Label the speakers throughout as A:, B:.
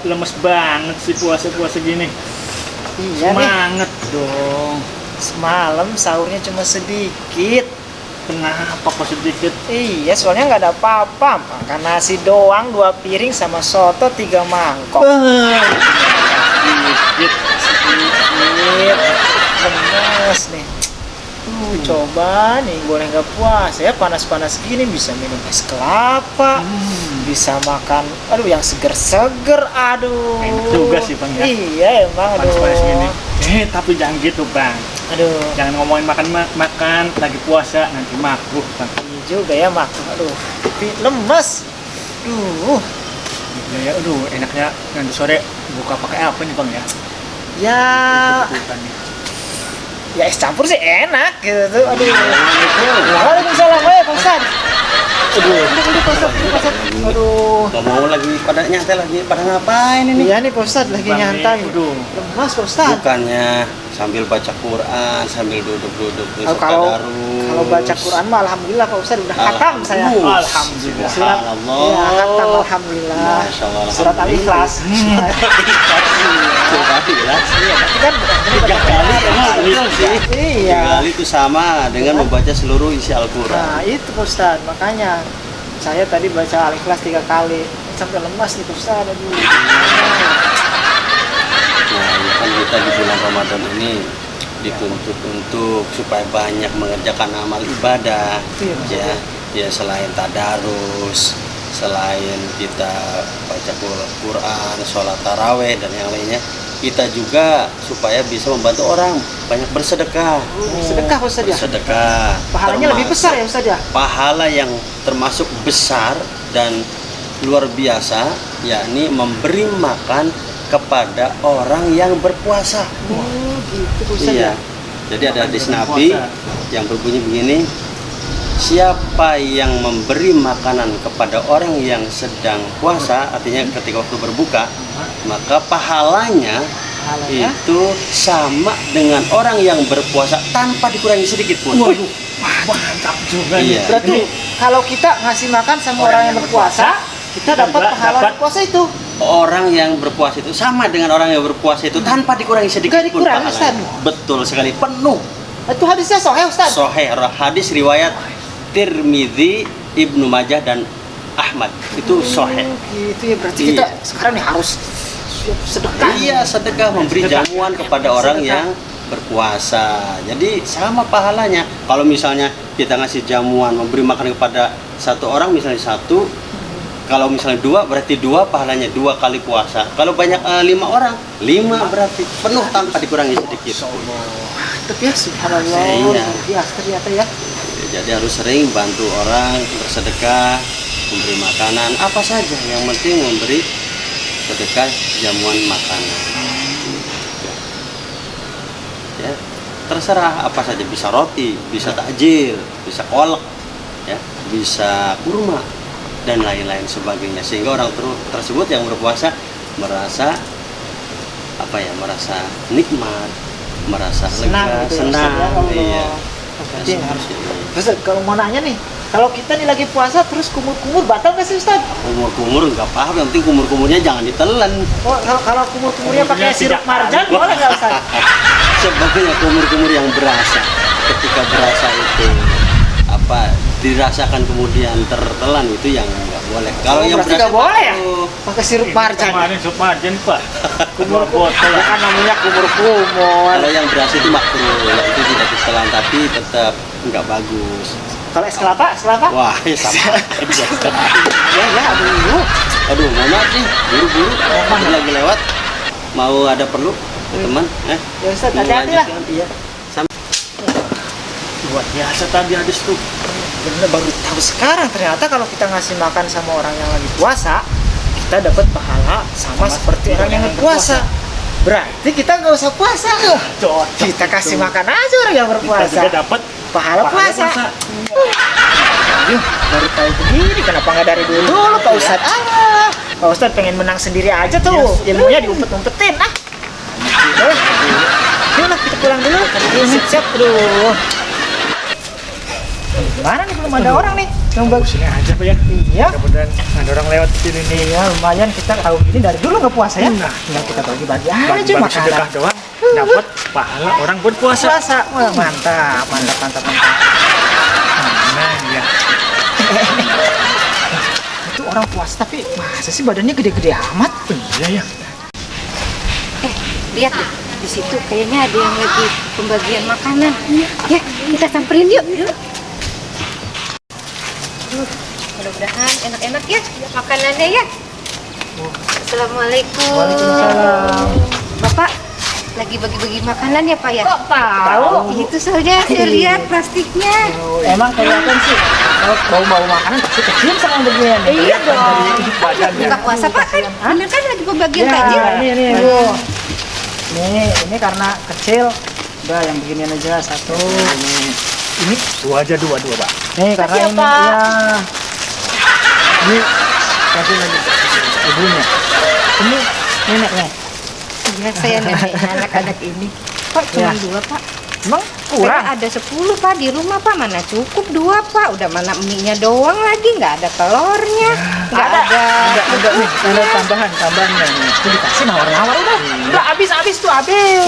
A: lemes banget sih puasa-puasa gini.
B: Iya nih,
A: Semangat dong.
B: semalam sahurnya cuma sedikit.
A: Kenapa kok sedikit?
B: Iya, soalnya nggak ada apa-apa. Makan nasi doang 2 piring sama soto 3 mangkok.
A: Sedikit.
B: Sedikit. Lemes nih. Coba nih boleh nggak puasa ya, panas-panas gini bisa minum es kelapa, bisa makan aduh yang seger-seger, aduh.
A: Enak juga sih Bang ya.
B: Iya emang, aduh.
A: Panas-panas gini. Tapi jangan gitu Bang.
B: Aduh.
A: Jangan ngomongin makan lagi puasa, nanti makruh Bang.
B: Iya juga ya mak. Aduh. Tapi lemes.
A: Ya, aduh enaknya nanti sore buka pakai apa nih Bang ya?
B: Ya,
A: Bukan nih.
B: ya es campur sih enak gitu tuh. Aduh. Waalaikumsalam ya Pak Ustad. Aduh. Pak Ustad. Aduh.
C: Ngomong lagi pada nyantai lagi, pada ngapain ini?
B: Iya nih Pak Ustad lagi
A: Bang,
B: nyantai.
A: nih, aduh.
B: Lemas Pak Ustad.
C: Bukannya sambil baca Quran, sambil duduk-duduk di
B: Kalau baca Quran mah alhamdulillah Pak Ustad udah khatam saya.
A: Alhamdulillah.
B: Surat ya khatam alhamdulillah.
C: Masya Allah,
B: Surat Al-Ikhlas.
C: Surat Al-Ikhlas.
B: Iya, tapi kan
C: Tiga kali emang betul sih.
B: Iya.
C: 3 kali itu sama dengan membaca seluruh isi
B: Nah,
C: Al-Quran.
B: itu Pak Ustad, makanya saya tadi baca Al-Ikhlas 3 kali sampai lemas nih Pak Ustad. Aduh.
C: Nah, ya kan kita di bulan Ramadan ini dituntut untuk supaya banyak mengerjakan amal ibadah,
B: Iya, Mas.
C: ya selain tadarus, selain kita baca Quran, sholat taraweh dan yang lainnya, kita juga supaya bisa membantu orang banyak bersedekah.
B: Sedekah Pak Ustad ya.
C: Bersedekah.
B: Pahalanya lebih besar ya Ustad ya.
C: Pahala yang termasuk besar dan luar biasa, yakni memberi makan kepada orang yang berpuasa.
B: Gitu Pak Ustad
C: Iya.
B: ya.
C: Jadi ada hadis Nabi yang berbunyi begini, siapa yang memberi makanan kepada orang yang sedang puasa, artinya ketika waktu berbuka, maka pahalanya
B: Pahalanya
C: itu sama dengan orang yang berpuasa tanpa dikurangi sedikit pun.
A: Waduh, mantap juga nih.
C: Iya.
B: berarti kalau kita ngasih makan sama orang yang berpuasa, kita dapat pahala puasa itu.
C: Orang yang berpuasa itu sama dengan orang yang berpuasa itu tanpa dikurangi sedikit
B: Nggak
C: pun
B: dikurangi,
C: pahalanya.
B: Ustaz.
C: Betul sekali, penuh.
B: Itu hadisnya sahih Ustad.
C: Sahih, hadis riwayat Tirmidzi, Ibnu Majah dan Ahmad. Itu sahih.
B: Gitu ya, berarti
C: Iya.
B: kita sekarang nih harus sedekah.
C: Iya, sedekah memberi jamuan kepada orang yang berpuasa. Jadi sama pahalanya. Kalau misalnya kita ngasih jamuan, memberi makan kepada satu orang, misalnya satu, kalau misalnya 2 berarti 2 pahalanya 2 kali puasa. Kalau banyak 5 orang, 5 berarti penuh tanpa dikurangi sedikit.
B: Tapi ya subhanallah.
C: Iya.
B: Ya ternyata ya.
C: Jadi harus sering bantu orang, bersedekah, memberi makanan, apa saja. Yang penting memberi sedekah jamuan makanan. Ya, terserah apa saja, bisa roti, bisa takjil, bisa kolak, ya, bisa kurma dan lain-lain sebagainya, sehingga orang tersebut yang berpuasa merasa merasa nikmat, merasa
B: Senang
C: lega,
B: gitu ya,
C: senang.
B: Ustaz, ya Allah.
C: Iya.
B: Berarti
C: Ya,
B: harus.
C: seperti itu.
B: Terus kalau mau nanya nih, kalau kita nih lagi puasa terus kumur-kumur batal nggak sih Ustad?
C: Kumur-kumur nggak apa-apa, yang penting kumur-kumurnya jangan ditelan.
B: Oh, kalau kumur-kumurnya pakai
A: Kumurnya
B: sirup
A: tidak
B: marjan
A: halus.
B: boleh nggak Ustad?
C: Sebagainya kumur-kumur yang berasa, ketika berasa itu dirasakan kemudian tertelan, itu yang nggak boleh. Kalau yang
B: berarti
C: berasa
B: nggak boleh ya?
C: itu,
B: Pakai sirup marjan.
A: Kemarin sup marjan Pak.
B: Kumur
A: botol.
B: ya kan namanya kumur-kumur.
C: kalau yang berasa itu makruh, itu tidak ditelan, tapi tetap nggak bagus.
B: Kalau es kelapa,
C: Wah, ya sama aja.
B: ya, aduh.
C: Aduh, mohon maaf nih, buru-buru,
B: Mohon.
C: lagi lewat, mau ada perlu, teman?
B: Ya Ustad,
C: Mau
B: hati-hati lah.
C: lanjutkan? Iya.
A: Luar biasa tadi hadis tuh.
B: Bener, baru tahu sekarang ternyata kalau kita ngasih makan sama orang yang lagi puasa, kita dapat pahala sama seperti orang yang berpuasa. Berarti kita nggak usah puasa. Kita kasih makan aja orang yang
A: Kita
B: berpuasa.
A: juga dapat
B: Pahala puasa. Aduh, baru tahu begini, kenapa nggak dari dulu Pak Ustad? Pak Ustad pengen menang sendiri aja tuh, ilmunya diumpet-umpetin ah. Yuk lah, kita pulang dulu. Siap-siap, aduh. Gimana nih, belum ada orang nih. Yang bagus.
A: Sini aja Pak ya.
B: Iya.
A: Mudah-mudahan ada orang lewat di sini nih.
B: Iya, lumayan kita tahu gini dari dulu nggak puasa ya.
A: Nah.
B: Tinggal kita bagi-bagi aja
A: Bagi-bagi
B: makanan.
A: sedekah doang, dapat pahala orang berpuasa.
B: Puasa. Wah, mantap, mantap, mantap, mantap.
A: Nah, iya.
B: Itu orang puasa tapi masa sih badannya gede-gede amat?
A: Iya ya.
D: Lihat deh, di situ kayaknya ada yang lagi pembagian makanan. Ya, kita samperin yuk. Mudah-mudahan enak-enak ya makanannya ya. Assalamualaikum.
B: Waalaikumsalam.
D: Bapak lagi bagi-bagi makanan ya Pak ya?
B: Kok tahu?
D: Itu saja saya lihat plastiknya.
B: Emang kelihatan sih kalau bau-bau makanan pasti kecium sama beginian.
D: Iya dong.
A: Badannya.
D: Buka puasa Pak kan? Bener kan lagi pembagian
B: Ya,
D: takjil?
B: ini Bu. Ini karena kecil. Udah yang beginian aja satu.
A: Ini dua aja dua Pak.
B: Nih karena
D: Makasih ya,
B: ini
D: Pak.
B: ya. Ini kasih lagi ibunya. Ini neneknya.
D: Iya, saya neneknya anak-anak ini. Pak, cuma
B: Ya.
D: 2 Pak.
B: Emang
D: Saya
B: kurang?
D: ada 10 Pak di rumah Pak, mana cukup 2 Pak, udah mana mie-nya doang lagi, nggak ada telurnya, nggak ada
B: Ada nih, ada tambahannya nih. Itu dikasih nawar-nawar udah. Udah habis tuh habis.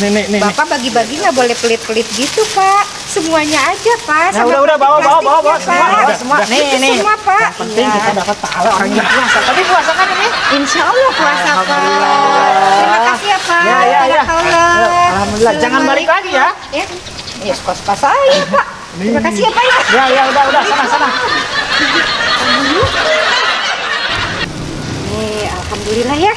A: Nih.
D: Bapak bagi-bagi nggak boleh pelit-pelit gitu Pak, semuanya aja Pak.
B: Nah,
D: sama
B: udah bawa
D: plastiknya,
B: semua,
D: Pak.
B: bawa semua. Nih,
D: Itu
B: nih.
D: semua Pak.
B: Yang penting
D: Iya.
B: kita dapat pahala orang yang puasa. Tapi puasa kan ini?
D: Insya Allah puasa Pak.
B: Alhamdulillah.
D: Terima kasih ya Pak.
B: Ya.
D: Barakallah.
B: Alhamdulillah. Jangan balik lagi ya.
D: Ya, suka-suka saya Pak. Terima kasih ya Pak ya.
B: Ya, udah sana.
D: Nih, alhamdulillah ya.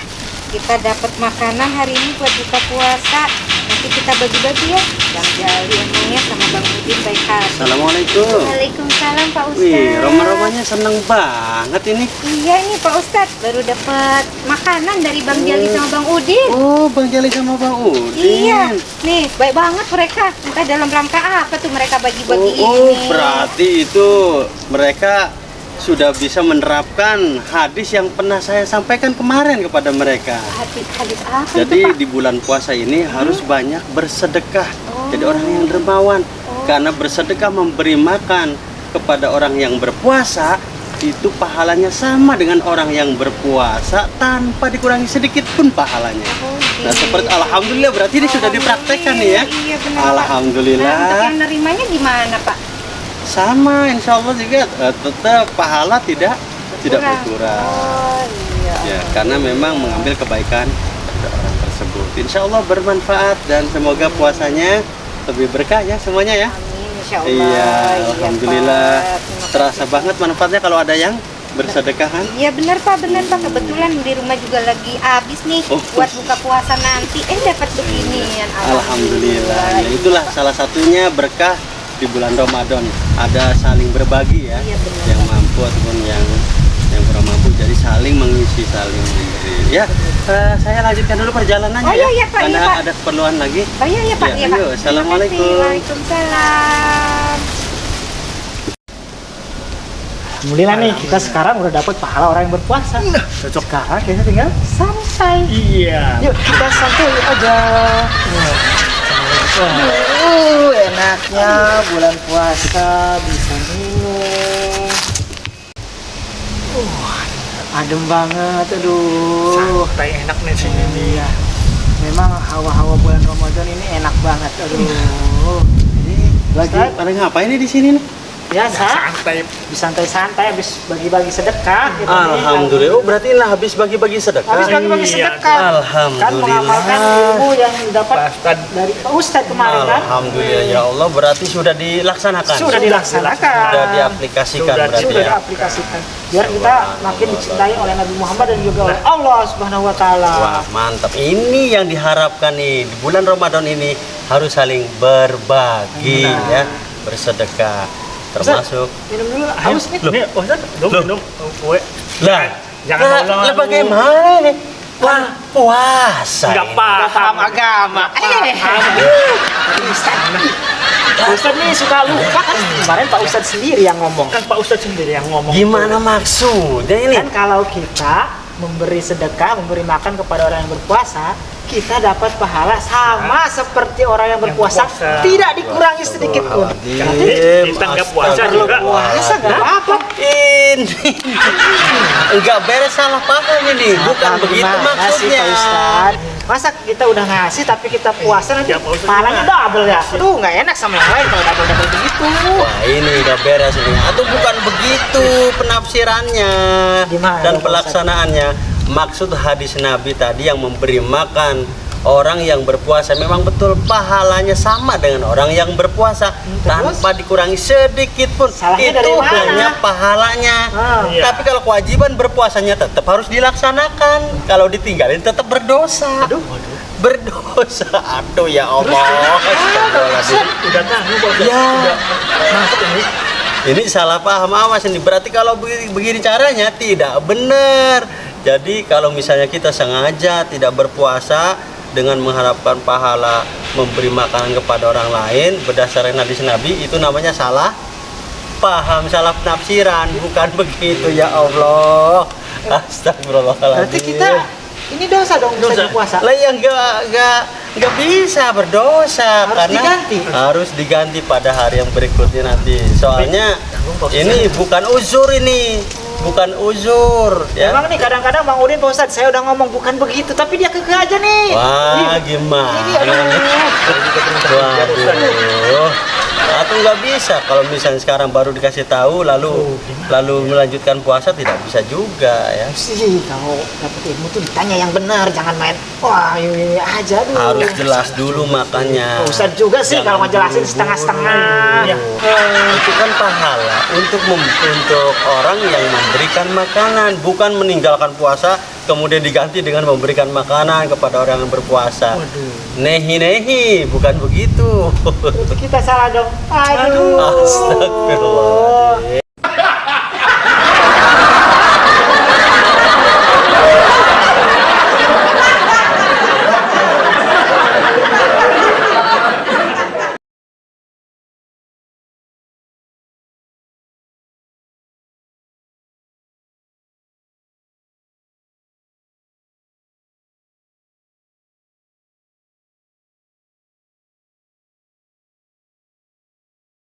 D: Kita dapat makanan hari ini buat buka puasa. Nanti kita bagi-bagi ya. Bang Jali emangnya sama Bang Udin baik hati.
C: Assalamualaikum.
D: Waalaikumsalam Pak Ustadz.
C: Wih, Roma-romanya seneng banget ini.
D: Iya nih Pak Ustadz, baru dapat makanan dari Bang Jali sama Bang Udin.
C: Oh, Bang Jali sama Bang Udin.
D: Iya, nih baik banget mereka. Entah dalam rangka apa tuh mereka bagi-bagi
C: Oh,
D: ini.
C: berarti itu mereka sudah bisa menerapkan hadis yang pernah saya sampaikan kemarin kepada mereka.
D: Hadis apa itu
C: Jadi
D: Pak?
C: di bulan puasa ini harus banyak bersedekah. Jadi orang yang dermawan. Karena bersedekah memberi makan kepada orang yang berpuasa itu pahalanya sama dengan orang yang berpuasa tanpa dikurangi sedikit pun pahalanya. Nah, seperti alhamdulillah berarti ini sudah dipraktekkan nih ya.
D: Iya benar Pak.
C: Alhamdulillah.
D: Nah, untuk yang nerimanya gimana Pak?
C: Sama, insya Allah juga tetap pahala tidak berkurang.
D: Oh iya.
C: Ya, karena memang mengambil kebaikan pada orang tersebut. Insya Allah bermanfaat dan semoga puasanya lebih berkah ya semuanya ya.
D: Amin, insya Allah.
C: Iya, alhamdulillah.
D: Pak. Terima
C: Terasa
D: kasih.
C: banget manfaatnya kalau ada yang bersedekahan.
D: Iya benar Pak, benar Pak. Kebetulan di rumah juga lagi habis nih
C: Oh.
D: buat buka puasa nanti. Dapat beginian.
C: Alhamdulillah. Ya, itulah salah satunya berkah di bulan Ramadan. Ada saling berbagi ya.
D: Iya, benar.
C: Yang mampu ataupun yang kurang mampu, jadi saling mengisi, saling memberi. Ya, saya lanjutkan dulu perjalanannya
D: Oh, iya, Pak,
C: karena
D: iya, Pak.
C: ada keperluan lagi.
D: Oh iya ya Pak,
C: Ya,
D: iya Pak.
C: ayo,
D: Terima
C: assalamualaikum.
D: kasih. Waalaikumsalam.
B: Alhamdulillah nih kita sekarang udah dapat pahala orang yang berpuasa.
A: Cocok.
B: Sekarang kita tinggal santai.
A: Iya.
B: Yuk kita santai aja. Enaknya bulan puasa bisa minum. Adem banget, aduh.
A: Santai enak nih sini nih.
B: Iya. Memang hawa-hawa bulan Ramadan ini enak banget, aduh.
C: Lagi
B: Ustaz?
C: pada ngapain nih di sini nih?
B: Biasa,
A: Santai.
B: santai-santai habis bagi-bagi sedekah. gitu nih.
C: Alhamdulillah. Oh, berarti lah habis bagi-bagi sedekah.
B: Habis bagi-bagi
A: Iya.
B: sedekah.
C: Alhamdulillah.
B: Kan mengamalkan ilmu yang dapat
A: Pak Ustadz.
B: dari Pak Ustadz kemarin kan.
C: Alhamdulillah ya Allah, berarti sudah dilaksanakan.
B: Sudah dilaksanakan.
C: Sudah diaplikasikan
A: Sudah
C: berarti
B: Sudah
C: ya.
B: diaplikasikan. Biar kita makin dicintai oleh Nabi Muhammad dan juga oleh Allah Subhanahu wa taala.
C: Wah, mantap. Ini yang diharapkan nih di bulan Ramadan ini harus saling berbagi ya, bersedekah. Termasuk
B: Minum dulu, haus nih.
A: Nih, Ustadz, minum kue.
C: lah,
A: Jangan ulang.
C: lah bagaimana nih? Wah, puasa.
A: Enggak
C: ini.
A: paham
B: agama. Pak Ustadz nih suka lupa kan. Kemarin Pak Ustadz sendiri yang ngomong.
A: Kan Pak Ustadz sendiri yang ngomong.
C: Gimana maksudnya ini?
B: Kan kalau kita memberi sedekah, memberi makan kepada orang yang berpuasa, kita dapat pahala sama seperti orang yang berpuasa,
A: berpuasa.
B: tidak dikurangi sedikit pun.
C: Astagfirullahaladzim,
A: Kita nggak puasa juga.
B: Puasa nggak apa-apa.
C: Ini enggak beres, salah paham ini. Bukan
B: Apa
C: begitu
B: gimana sih,
C: maksudnya.
B: Pak Ustadz? Masa kita udah ngasih tapi kita puasa nanti
A: Ya, Pak Ustadz,
B: pahalanya
A: gimana?
B: double ya? Aduh, nggak enak sama yang lain kalau double-double begitu.
C: Wah, ini enggak beres ini. Atau bukan begitu penafsirannya
B: Gimana
C: dan
B: dong, Pak
C: pelaksanaannya. Maksud hadis Nabi tadi yang memberi makan orang yang berpuasa memang betul pahalanya sama dengan orang yang berpuasa tanpa dikurangi sedikit pun.
B: Salahnya
C: Itu
B: dari mana?
C: hanya pahalanya.
A: Iya.
C: Tapi kalau kewajiban berpuasanya tetap harus dilaksanakan. Kalau ditinggalin tetap berdosa. Berdosa. Aduh ya Allah. Astagfirullahaladzim.
A: Udah tahu Pak Ustadz.
C: Ya.
A: Udah masuk ini.
C: Ini salah paham, awas ini. Berarti kalau begini caranya tidak benar. Jadi kalau misalnya kita sengaja tidak berpuasa dengan mengharapkan pahala memberi makanan kepada orang lain berdasarkan hadis Nabi, itu namanya salah paham, salah penafsiran. Bukan begitu ya Allah. Astagfirullahaladzim.
B: Berarti kita ini dosa dong bisa
A: Dosa.
B: berpuasa.
C: lah yang nggak bisa berdosa
B: Harus
C: karena
B: diganti.
C: harus diganti pada hari yang berikutnya nanti. Soalnya ini bukan uzur, ini bukan uzur ya.
B: Emang nih kadang-kadang Bang Udin Pak Ustadz, saya udah ngomong bukan begitu tapi dia kekeh aja nih.
C: Wah, gimana?
B: Ini aduh.
C: Waduh. Atau nggak bisa kalau misalnya sekarang baru dikasih tahu lalu melanjutkan puasa, tidak bisa juga ya.
B: Sih, kalau dapet ilmu tuh ditanya yang benar, jangan main wah ini aja dulu.
C: Harus jelas dulu makanya.
B: Pak Ustadz juga sih kalau ngejelasin setengah-setengah.
A: Iya.
C: Itu kan pahala untuk untuk orang yang memberikan makanan, bukan meninggalkan puasa kemudian diganti dengan memberikan makanan kepada orang yang berpuasa. Nehi, bukan begitu.
B: Itu kita salah dong. Aduh.
C: Astagfirullah.